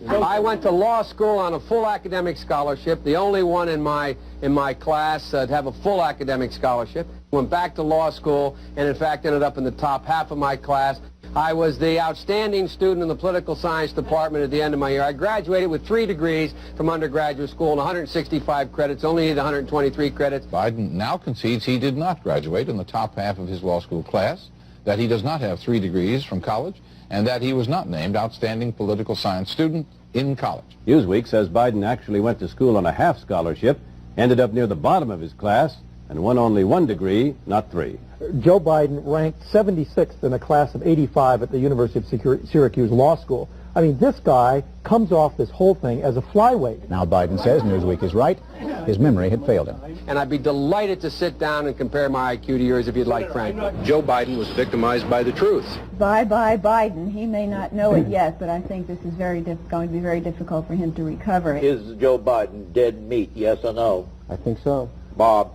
I went to law school on a full academic scholarship, the only one in my class to have a full academic scholarship. Went back to law school and in fact ended up in the top half of my class. I was the outstanding student in the political science department at the end of my year. I graduated with 3 degrees from undergraduate school and 165 credits, only needed 123 credits. Biden now concedes he did not graduate in the top half of his law school class, that he does not have 3 degrees from college, and that he was not named outstanding political science student in college. Newsweek says Biden actually went to school on a half scholarship, ended up near the bottom of his class, and won only 1 degree, not 3. Joe Biden ranked 76th in a class of 85 at the University of Syracuse Law School. I mean, this guy comes off this whole thing as a flyweight. Now Biden says Newsweek is right. His memory had failed him. And I'd be delighted to sit down and compare my IQ to yours if you'd like, Frank. Joe Biden was victimized by the truth. Bye-bye Biden. He may not know it yet, but I think this is going to be very difficult for him to recover. Is Joe Biden dead meat, yes or no? I think so. Bob?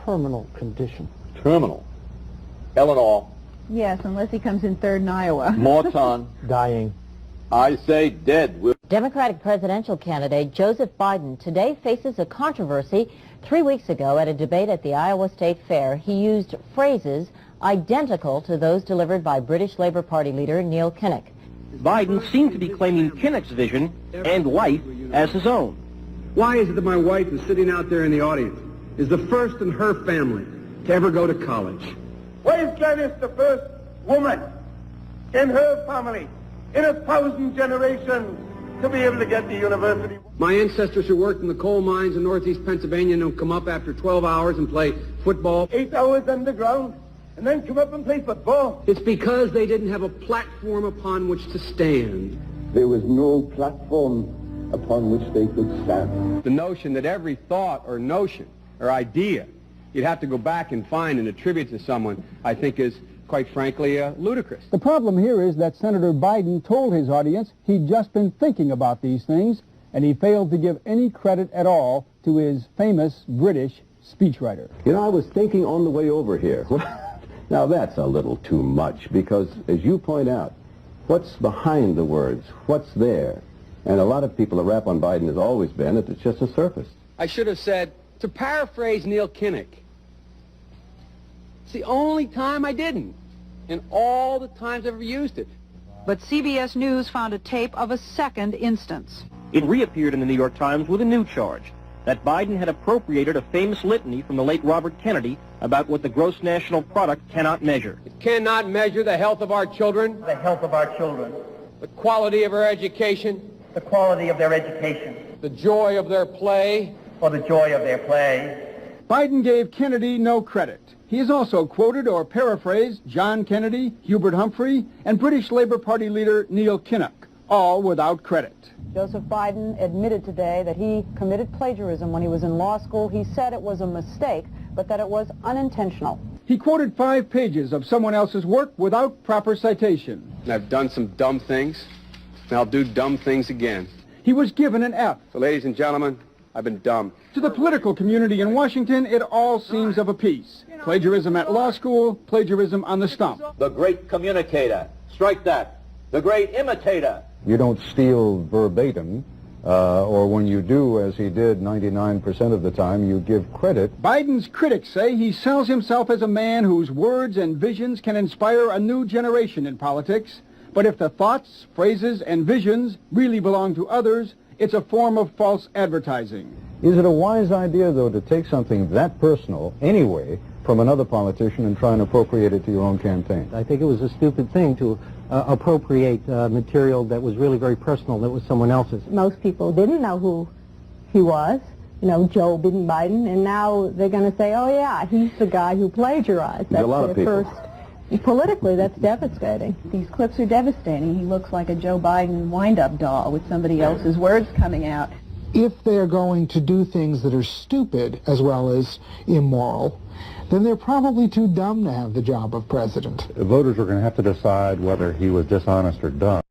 Terminal condition. Terminal. Eleanor? Yes, unless he comes in third in Iowa. Morton? Dying. I say dead. Democratic presidential candidate Joseph Biden today faces a controversy. 3 weeks ago at a debate at the Iowa State Fair, he used phrases identical to those delivered by British Labour Party leader Neil Kinnock. Biden seemed to be claiming Kinnock's vision and life as his own. Why is it that my wife is sitting out there in the audience, is the first in her family to ever go to college? Why is Gladys the first woman in her family in 1,000 generations to be able to get to university? My ancestors who worked in the coal mines in northeast Pennsylvania don't come up after 12 hours and play football. 8 hours underground and then come up and play football. It's because they didn't have a platform upon which to stand. There was no platform upon which they could stand. The notion that every thought or notion or idea you'd have to go back and find and attribute to someone, I think is, quite frankly, ludicrous. The problem here is that Senator Biden told his audience he'd just been thinking about these things, and he failed to give any credit at all to his famous British speechwriter. You know, I was thinking on the way over here. Now, that's a little too much, because, as you point out, what's behind the words? What's there? And a lot of people, the rap on Biden has always been that it's just a surface. I should have said, to paraphrase Neil Kinnock, it's the only time I didn't, and all the times I've ever used it. But CBS News found a tape of a second instance. It reappeared in the New York Times with a new charge, that Biden had appropriated a famous litany from the late Robert Kennedy about what the gross national product cannot measure. It cannot measure the health of our children, The health of our children, the quality of our education, the quality of their education, the joy of their play, or the joy of their play. Biden gave Kennedy no credit. He has also quoted or paraphrased John Kennedy, Hubert Humphrey, and British Labour Party leader Neil Kinnock, all without credit. Joseph Biden admitted today that he committed plagiarism when he was in law school. He said it was a mistake, but that it was unintentional. He quoted 5 pages of someone else's work without proper citation. I've done some dumb things, and I'll do dumb things again. He was given an F. So, ladies and gentlemen, I've been dumb. To the political community in Washington, it all seems of a piece. Plagiarism at law school, plagiarism on the stump. The great communicator. Strike that. The great imitator. You don't steal verbatim, or when you do, as he did 99% of the time, you give credit. Biden's critics say he sells himself as a man whose words and visions can inspire a new generation in politics. But if the thoughts, phrases, and visions really belong to others, it's a form of false advertising. Is it a wise idea, though, to take something that personal, anyway, from another politician and try and appropriate it to your own campaign? I think it was a stupid thing to appropriate material that was really very personal, that was someone else's. Most people didn't know who he was, you know, Joe Biden, and now they're going to say, oh yeah, he's the guy who plagiarized. There's a lot of people. Politically, that's devastating. These clips are devastating. He looks like a Joe Biden wind-up doll with somebody else's words coming out. If they're going to do things that are stupid as well as immoral, then they're probably too dumb to have the job of president. Voters are going to have to decide whether he was dishonest or dumb.